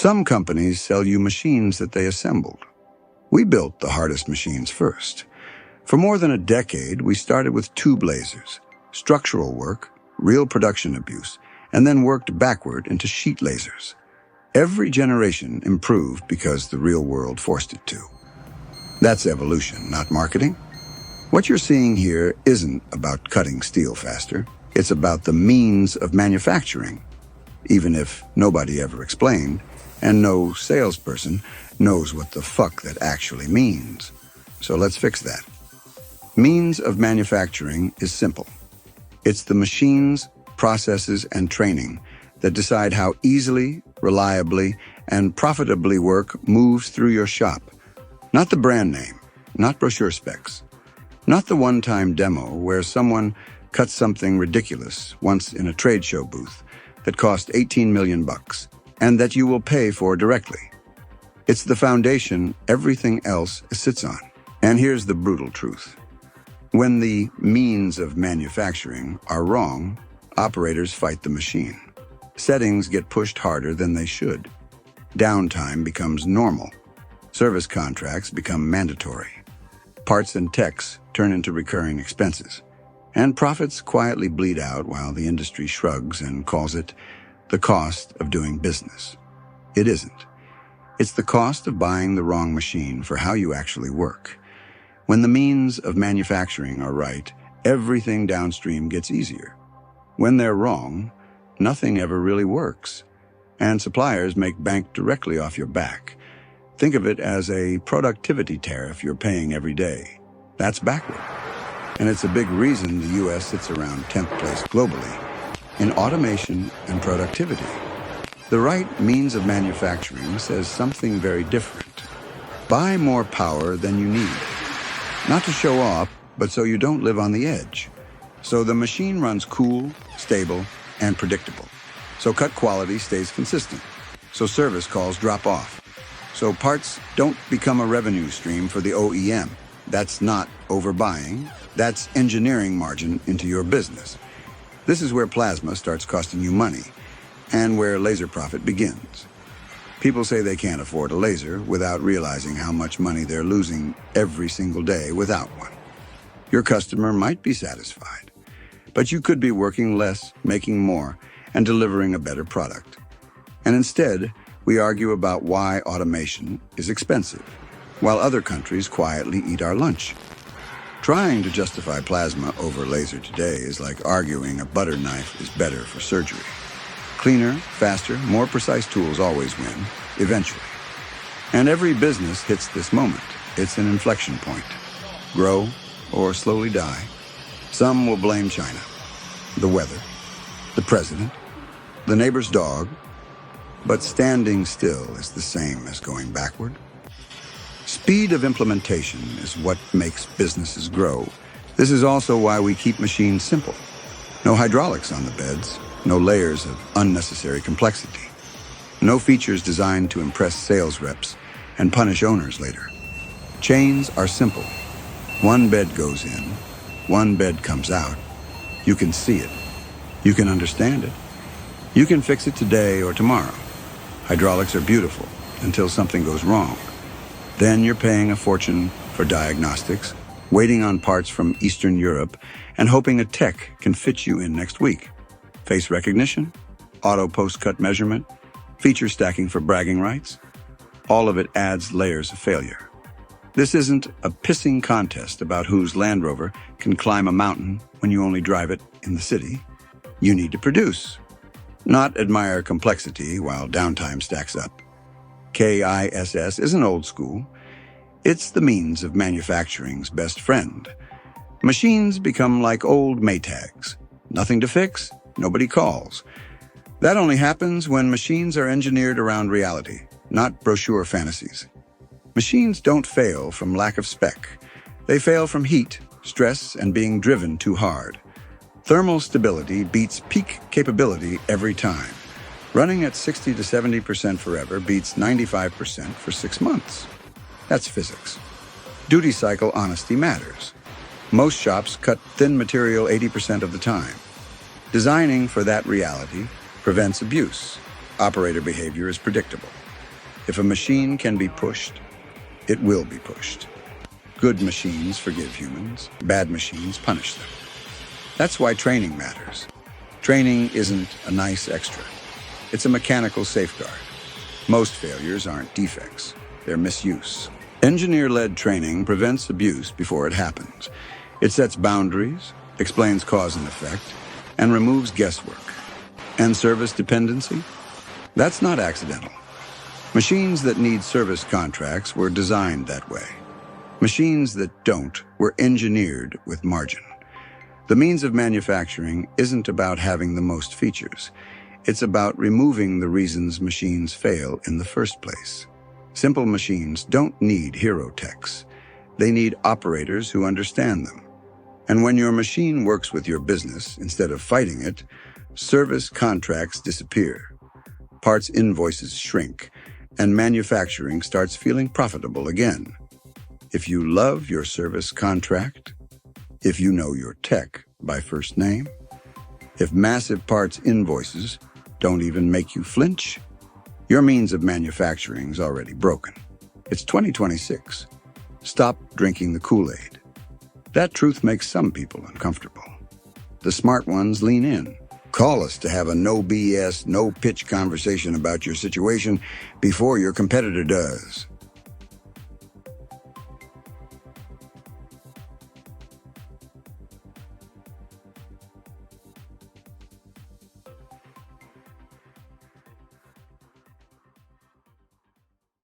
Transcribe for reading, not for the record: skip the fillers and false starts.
Some companies sell you machines that they assembled. We built the hardest machines first. For more than a decade, we started with tube lasers, structural work, real production abuse, and then worked backward into sheet lasers. Every generation improved because the real world forced it to. That's evolution, not marketing. What you're seeing here isn't about cutting steel faster. It's about the means of manufacturing, even if nobody ever explained, and no salesperson knows what the fuck that actually means. So let's fix that. Means of manufacturing is simple. It's the machines, processes, and training that decide how easily, reliably, and profitably work moves through your shop. Not the brand name, not brochure specs, not the one-time demo where someone cuts something ridiculous once in a trade show booth that cost 18 million bucks and that you will pay for directly. It's the foundation everything else sits on. And here's the brutal truth. When the means of manufacturing are wrong, operators fight the machine. Settings get pushed harder than they should. Downtime becomes normal. Service contracts become mandatory. Parts and techs turn into recurring expenses. And profits quietly bleed out while the industry shrugs and calls it the cost of doing business. It isn't. It's the cost of buying the wrong machine for how you actually work. When the means of manufacturing are right, everything downstream gets easier. When they're wrong, nothing ever really works. And suppliers make bank directly off your back. Think of it as a productivity tariff you're paying every day. That's backward. And it's a big reason the U.S. sits around 10th place globally in automation and productivity. The right means of manufacturing says something very different. Buy more power than you need. Not to show off, but so you don't live on the edge. So the machine runs cool, stable, and predictable. So cut quality stays consistent. So service calls drop off. So parts don't become a revenue stream for the OEM. That's not overbuying. That's engineering margin into your business. This is where plasma starts costing you money and where laser profit begins. People say they can't afford a laser without realizing how much money they're losing every single day without one. Your customer might be satisfied, but you could be working less, making more, and delivering a better product. And instead, we argue about why automation is expensive, while other countries quietly eat our lunch. Trying to justify plasma over laser today is like arguing a butter knife is better for surgery. Cleaner, faster, more precise tools always win, eventually. And every business hits this moment. It's an inflection point. Grow or slowly die. Some will blame China, the weather, the president, the neighbor's dog, but standing still is the same as going backward. Speed of implementation is what makes businesses grow. This is also why we keep machines simple. No hydraulics on the beds, no layers of unnecessary complexity. No features designed to impress sales reps and punish owners later. Chains are simple. One bed goes in, one bed comes out. You can see it. You can understand it. You can fix it today or tomorrow. Hydraulics are beautiful until something goes wrong. Then you're paying a fortune for diagnostics, waiting on parts from Eastern Europe, and hoping a tech can fit you in next week. Face recognition, auto post-cut measurement, feature stacking for bragging rights. All of it adds layers of failure. This isn't a pissing contest about whose Land Rover can climb a mountain when you only drive it in the city. You need to produce, not admire complexity while downtime stacks up. KISS isn't old school. It's the means of manufacturing's best friend. Machines become like old Maytags. Nothing to fix, nobody calls. That only happens when machines are engineered around reality, not brochure fantasies. Machines don't fail from lack of spec. They fail from heat, stress, and being driven too hard. Thermal stability beats peak capability every time. Running at 60 to 70% forever beats 95% for 6 months. That's physics. Duty cycle honesty matters. Most shops cut thin material 80% of the time. Designing for that reality prevents abuse. Operator behavior is predictable. If a machine can be pushed, it will be pushed. Good machines forgive humans. Bad machines punish them. That's why training matters. Training isn't a nice extra. It's a mechanical safeguard. Most failures aren't defects. They're misuse. Engineer-led training prevents abuse before it happens. It sets boundaries, explains cause and effect, and removes guesswork. And service dependency? That's not accidental. Machines that need service contracts were designed that way. Machines that don't were engineered with margin. The means of manufacturing isn't about having the most features. It's about removing the reasons machines fail in the first place. Simple machines don't need hero techs. They need operators who understand them. And when your machine works with your business instead of fighting it, service contracts disappear. Parts invoices shrink, and manufacturing starts feeling profitable again. If you love your service contract, if you know your tech by first name, if massive parts invoices don't even make you flinch, your means of manufacturing's already broken. It's 2026. Stop drinking the Kool-Aid. That truth makes some people uncomfortable. The smart ones lean in. Call us to have a no BS, no pitch conversation about your situation before your competitor does.